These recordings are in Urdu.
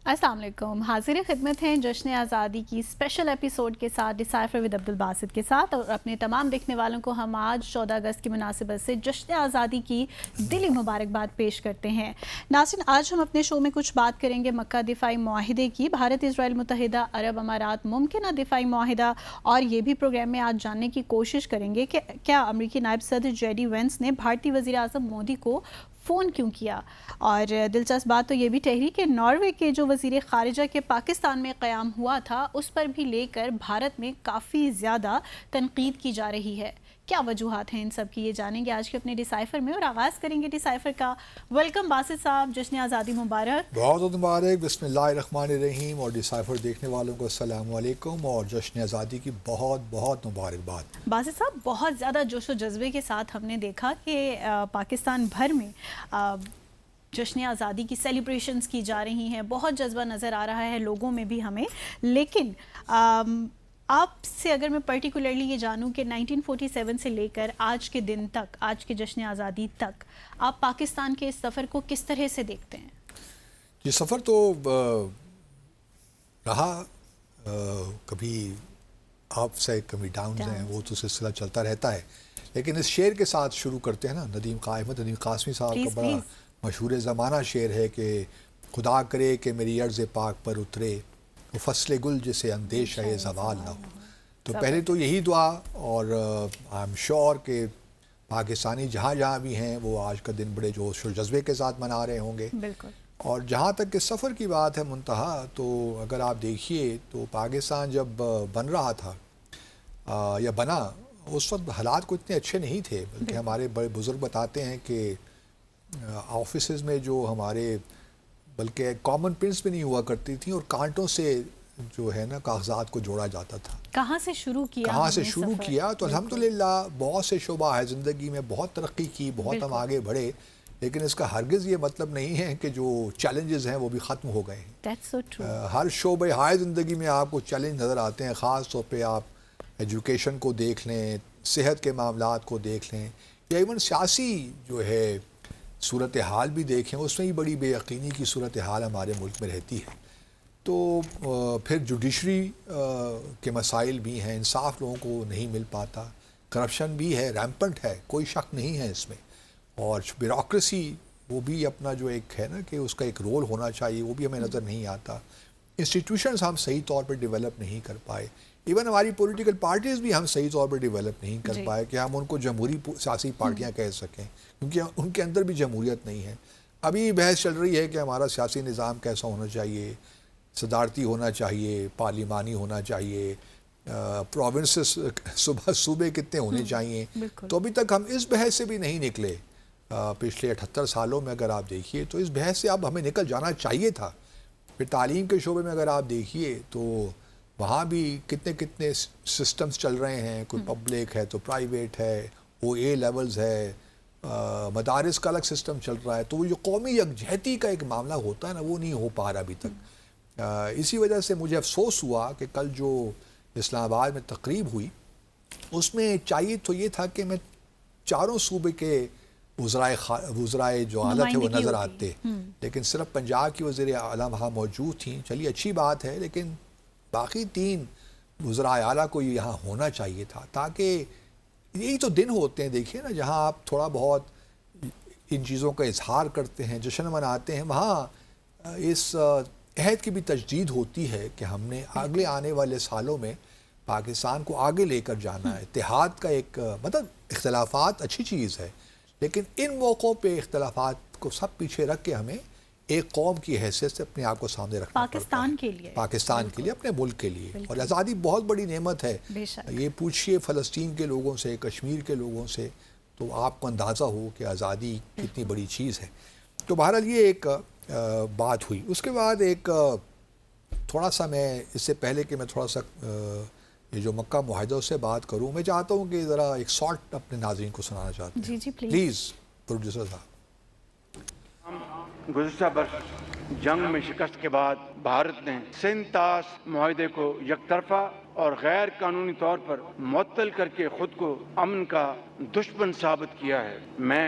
السلام علیکم، حاضر خدمت ہیں جشن آزادی کی اسپیشل ایپیسوڈ کے ساتھ ڈسائفر ود عبدالباسط کے ساتھ، اور اپنے تمام دیکھنے والوں کو ہم آج 14 اگست کی مناسبت سے جشن آزادی کی دلی مبارکباد پیش کرتے ہیں۔ ناظرین، آج ہم اپنے شو میں کچھ بات کریں گے مکہ دفاعی معاہدے کی، بھارت اسرائیل متحدہ عرب امارات ممکنہ دفاعی معاہدہ، اور یہ بھی پروگرام میں آج جاننے کی کوشش کریں گے کہ کیا امریکی نائب صدر جے ڈی وینس نے بھارتی وزیر اعظم مودی کو فون کیوں کیا، اور دلچسپ بات تو یہ بھی ٹھہری کہ ناروے کے جو وزیر خارجہ کے پاکستان میں قیام ہوا تھا اس پر بھی لے کر بھارت میں کافی زیادہ تنقید کی جا رہی ہے۔ کیا وجوہات ہیں ان سب کی، یہ جانیں گے آج کے اپنے ڈسائفر میں، اور آغاز کریں گے ڈسائفر کا۔ ویلکم باسط صاحب، جشن آزادی مبارک۔ بہت بہت مبارک، بسم اللہ الرحمن الرحیم، اور ڈسائفر دیکھنے والوں کو السلام علیکم اور جشن آزادی کی بہت بہت مبارکباد۔ باسط صاحب، بہت زیادہ جوش و جذبے کے ساتھ ہم نے دیکھا کہ پاکستان بھر میں جشن آزادی کی سیلیبریشنز کی جا رہی ہیں، بہت جذبہ نظر آ رہا ہے لوگوں میں بھی ہمیں، لیکن آپ سے اگر میں پرٹیکولرلی یہ جانوں کہ 1947 سے لے کر آج کے دن تک، آج کے جشن آزادی تک، آپ پاکستان کے اس سفر کو کس طرح سے دیکھتے ہیں؟ یہ سفر تو رہا، کبھی اپس ہے کبھی ڈاؤنز ہیں، وہ تو سلسلہ چلتا رہتا ہے، لیکن اس شعر کے ساتھ شروع کرتے ہیں نا، ندیم قاسمی صاحب کا بڑا مشہور زمانہ شعر ہے کہ خدا کرے کہ میری عرض پاک پر اترے وہ فصل گل جسے اندیشہ زوال نہ ہو۔ تو پہلے تو یہی دعا، اور آئی ایم شور کہ پاکستانی جہاں جہاں بھی ہیں وہ آج کا دن بڑے جوش و جذبے کے ساتھ منا رہے ہوں گے۔ بالکل۔ اور جہاں تک کہ سفر کی بات ہے منتہا، تو اگر آپ دیکھیے تو پاکستان جب بن رہا تھا یا بنا، اس وقت حالات کو اتنے اچھے نہیں تھے، بلکہ ہمارے بڑے بزرگ بتاتے ہیں کہ آفیسز میں جو ہمارے بلکہ کامن پرنٹس بھی نہیں ہوا کرتی تھیں، اور کانٹوں سے جو ہے نا کاغذات کو جوڑا جاتا تھا۔ کہاں سے شروع کیا تو الحمدللہ بہت سے شعبہ ہے زندگی میں، بہت ترقی کی، بہت ہم آگے بڑھے، لیکن اس کا ہرگز یہ مطلب نہیں ہے کہ جو چیلنجز ہیں وہ بھی ختم ہو گئے ہیں۔ ہر شعبہ ہائے زندگی میں آپ کو چیلنج نظر آتے ہیں، خاص طور پہ آپ ایجوکیشن کو دیکھ لیں، صحت کے معاملات کو دیکھ لیں، یا ایون سیاسی جو ہے صورتحال بھی دیکھیں، اس میں ہی بڑی بے یقینی کی صورتحال ہمارے ملک میں رہتی ہے۔ تو پھر جوڈیشری کے مسائل بھی ہیں، انصاف لوگوں کو نہیں مل پاتا، کرپشن بھی ہے، ریمپنٹ ہے، کوئی شک نہیں ہے اس میں، اور بیوروکریسی وہ بھی اپنا جو ایک ہے نا کہ اس کا ایک رول ہونا چاہیے، وہ بھی ہمیں نظر نہیں آتا۔ انسٹیٹیوشنز ہم صحیح طور پر ڈیولپ نہیں کر پائے، ایون ہماری پولیٹیکل پارٹیز بھی ہم صحیح طور پر ڈیولپ نہیں کر پائے کہ ہم ان کو جمہوری سیاسی پارٹیاں کہہ سکیں، کیونکہ ان کے اندر بھی جمہوریت نہیں ہے۔ ابھی بحث چل رہی ہے کہ ہمارا سیاسی نظام کیسا ہونا چاہیے، صدارتی ہونا چاہیے، پارلیمانی ہونا چاہیے، پروونسز صوبے کتنے ہونے چاہیے، تو ابھی تک ہم اس بحث سے بھی نہیں نکلے۔ پچھلے 78 سالوں میں اگر آپ دیکھیے تو اس بحث سے اب ہمیں نکل جانا چاہیے تھا۔ پھر تعلیم کے شعبے میں اگر آپ دیکھیے تو وہاں بھی کتنے سسٹمز چل رہے ہیں، کوئی پبلک ہے تو پرائیویٹ ہے، او اے لیولز ہے، مدارس کا الگ سسٹم چل رہا ہے، تو وہ جو قومی یکجہتی کا ایک معاملہ ہوتا ہے نا، وہ نہیں ہو پا رہا ابھی تک۔ اسی وجہ سے مجھے افسوس ہوا کہ کل جو اسلام آباد میں تقریب ہوئی، اس میں چاہیے تو یہ تھا کہ میں چاروں صوبے کے وزرائے جو اعلیٰ تھے وہ نظر آتے، لیکن صرف پنجاب کی وزیر اعلیٰ وہاں موجود تھیں۔ چلیے اچھی بات ہے، لیکن باقی 3 وزرائے اعلیٰ کو یہاں ہونا چاہیے تھا، تاکہ یہی تو دن ہوتے ہیں، دیکھیے نا، جہاں آپ تھوڑا بہت ان چیزوں کا اظہار کرتے ہیں، جشن مناتے ہیں، وہاں اس عہد کی بھی تجدید ہوتی ہے کہ ہم نے اگلے آنے والے سالوں میں پاکستان کو آگے لے کر جانا ہے۔ اتحاد کا ایک مطلب، اختلافات اچھی چیز ہے، لیکن ان موقعوں پہ اختلافات کو سب پیچھے رکھ کے ہمیں ایک قوم کی حیثیت سے اپنے آپ کو سامنے رکھنا پڑتا ہے، پاکستان کے لیے، اپنے ملک کے لیے۔ اور آزادی بہت بڑی نعمت ہے، یہ پوچھئے فلسطین کے لوگوں سے، کشمیر کے لوگوں سے، تو آپ کو اندازہ ہو کہ آزادی کتنی بڑی چیز ہے۔ تو بہرحال یہ ایک بات ہوئی۔ اس کے بعد ایک تھوڑا سا میں اس سے پہلے کہ میں تھوڑا سا یہ جو مکہ معاہدوں سے بات کروں، میں چاہتا ہوں کہ ذرا ایک شارٹ اپنے ناظرین کو سنانا چاہتا ہوں۔ جی پلیز پروڈیوسر صاحب۔ گزشتہ برس جنگ میں شکست کے بعد بھارت نے سنتاس معاہدے کو یک طرفہ اور غیر قانونی طور پر معطل کر کے خود کو امن کا دشمن ثابت کیا ہے۔ میں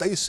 23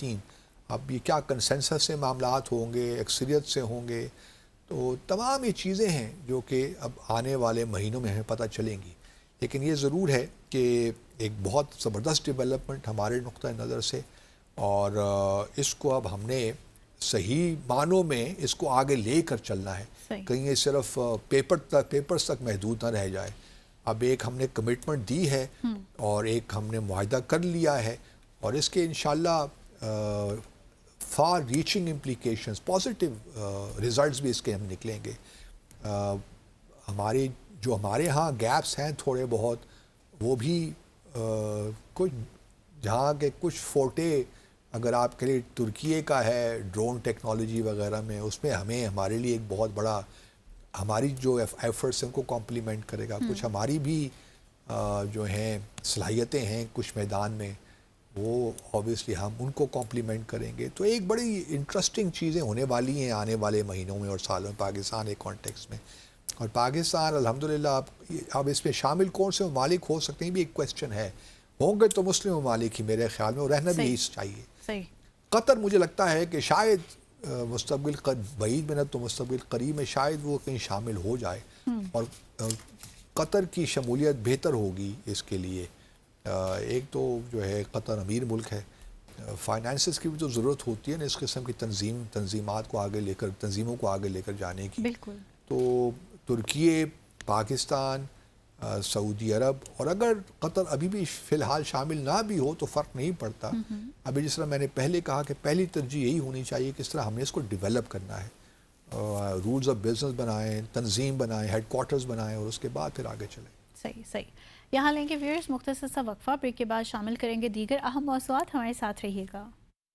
3, اب یہ کیا کنسنسس سے معاملات ہوں گے، اکثریت سے ہوں گے، تو تمام یہ چیزیں ہیں جو کہ اب آنے والے مہینوں میں ہمیں پتہ چلیں گی. لیکن یہ ضرور ہے کہ ایک بہت زبردست ڈیولپمنٹ ہمارے نقطہ نظر سے، اور اس کو اب ہم نے صحیح معنوں میں اس کو آگے لے کر چلنا ہے. کہیں یہ صرف پیپرز تک محدود نہ رہ جائے. اب ایک ہم نے کمٹمنٹ دی ہے اور ایک ہم نے معاہدہ کر لیا ہے، اور اس کے انشاءاللہ for reaching implications, positive results بھی اس کے ہم نکلیں گے. ہمارے ہاں گیپس ہیں تھوڑے بہت، وہ بھی کچھ جہاں کے کچھ فوٹے اگر آپ کے لیے ترکیے کا ہے ڈرون ٹیکنالوجی وغیرہ میں، اس میں ہمارے لیے ایک بہت بڑا، ہماری جو ایفرٹس ہیں ان کو کمپلیمنٹ کرے گا. کچھ ہماری بھی جو ہیں صلاحیتیں ہیں کچھ میدان میں، وہ اوبیسلی ہم ان کو کمپلیمنٹ کریں گے. تو ایک بڑی انٹرسٹنگ چیزیں ہونے والی ہیں آنے والے مہینوں میں اور سالوں میں پاکستان ایک کانٹیکس میں. اور پاکستان الحمدللہ اب اس میں شامل کون سے ممالک ہو سکتے ہیں بھی ایک کویسچن ہے. ہوں گے تو مسلم ممالک ہی میرے خیال میں، اور رہنا بھی یہی چاہیے. قطر مجھے لگتا ہے کہ شاید مستقبل بعید میں نہ تو مستقبل قریب میں شاید وہ کہیں شامل ہو جائے، اور قطر کی شمولیت بہتر ہوگی اس کے لیے. ایک تو جو ہے قطر امیر ملک ہے، فائنانسز کی بھی تو ضرورت ہوتی ہے نا اس قسم کی تنظیمات کو آگے لے کر، تنظیموں کو آگے لے کر جانے کی. بالکل. تو ترکیے، پاکستان، سعودی عرب، اور اگر قطر ابھی بھی فی الحال شامل نہ بھی ہو تو فرق نہیں پڑتا. ابھی جس طرح میں نے پہلے کہا کہ پہلی ترجیح یہی ہونی چاہیے کہ اس طرح ہم نے اس کو ڈیولپ کرنا ہے، رولز آف بزنس بنائیں، تنظیم بنائیں، ہیڈ کوارٹرز بنائیں، اور اس کے بعد پھر آگے چلیں. صحیح. یہاں لیں گے ویئرز مختصر سا وقفہ، بریک کے بعد شامل کریں گے دیگر اہم موضوعات. ہمارے ساتھ رہیے گا.